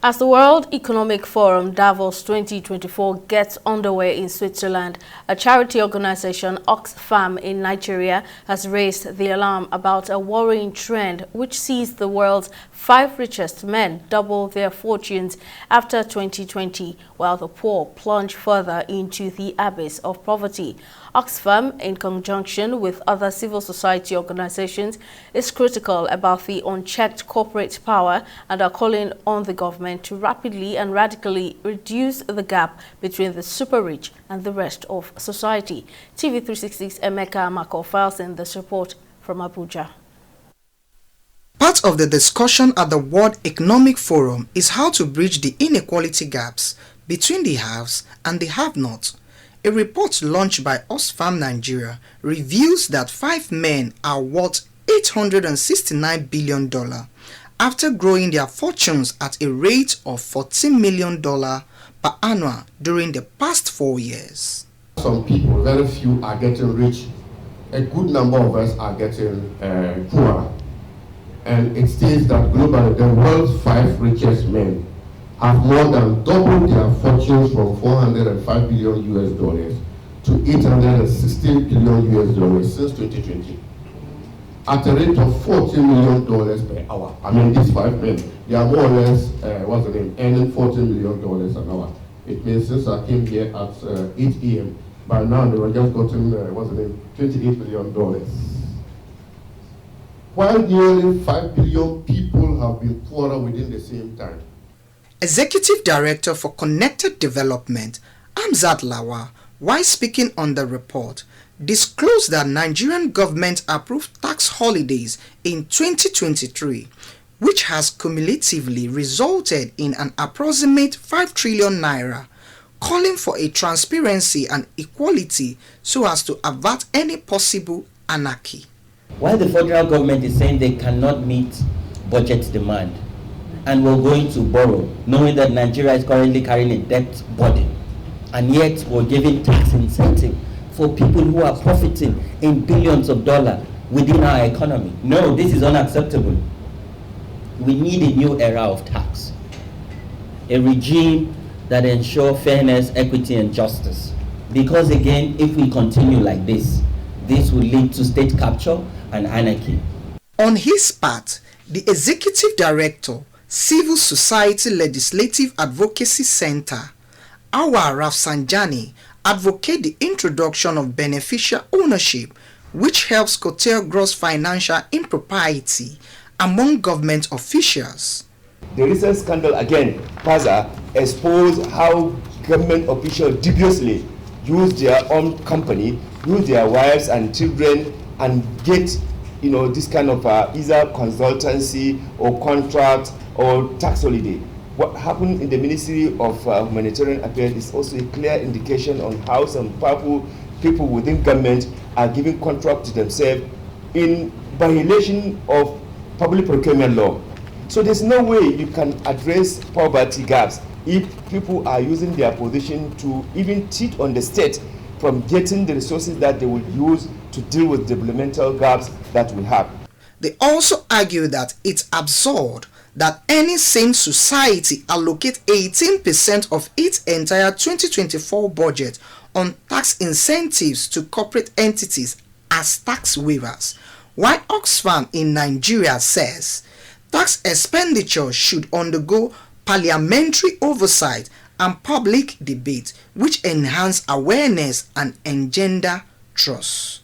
As the World Economic Forum Davos 2024 gets underway in Switzerland, a charity organization, Oxfam in Nigeria, has raised the alarm about a worrying trend which sees the world's 5 richest men double their fortunes after 2020, while the poor plunge further into the abyss of poverty. Oxfam, in conjunction with other civil society organizations, is critical about the unchecked corporate power and are calling on the government to rapidly and radically reduce the gap between the super-rich and the rest of society. TV360's Emeka Amako files in this report from Abuja. Part of the discussion at the World Economic Forum is how to bridge the inequality gaps between the haves and the have-nots. A report launched by Oxfam Nigeria reveals that 5 men are worth $869 billion after growing their fortunes at a rate of $14 million per annum during the past 4 years. Some people, very few, are getting rich. A good number of us are getting poor. And it states that globally, the world's 5 richest men have more than doubled their fortunes from $405 billion to $816 billion since 2020. At a rate of $14 million per hour. I mean, these 5 men, they are more or less, earning $14 million an hour. It means since I came here at 8 a.m., by now they were just gotten, $28 billion. While nearly 5 billion people have been poorer within the same time. Executive Director for Connected Development, Amzat Lawa, while speaking on the report, disclosed that Nigerian government approved tax holidays in 2023, which has cumulatively resulted in an approximate 5 trillion naira, calling for a transparency and equality so as to avert any possible anarchy. While the federal government is saying they cannot meet budget demand and we're going to borrow, knowing that Nigeria is currently carrying a debt burden, and yet we're giving tax incentive for people who are profiting in billions of dollars within our economy. No, this is unacceptable. We need a new era of tax, a regime that ensures fairness, equity, and justice. Because again, if we continue like this will lead to state capture and anarchy. On his part, the Executive Director, Civil Society Legislative Advocacy Center, Awa Rafsanjani, advocate the introduction of beneficial ownership, which helps curtail gross financial impropriety among government officials. The recent scandal again, PASA, exposed how government officials dubiously use their own company, use their wives and children, and get this kind of either consultancy or contract or tax holiday. What happened in the Ministry of Humanitarian Affairs is also a clear indication on how some powerful people within government are giving contract to themselves in violation of public procurement law. So there's no way you can address poverty gaps if people are using their position to even cheat on the state from getting the resources that they will use to deal with developmental gaps that we have. They also argue that it's absurd that any sane society allocate 18% of its entire 2024 budget on tax incentives to corporate entities as tax waivers, while Oxfam in Nigeria says tax expenditure should undergo parliamentary oversight and public debate, which enhance awareness and engender trust.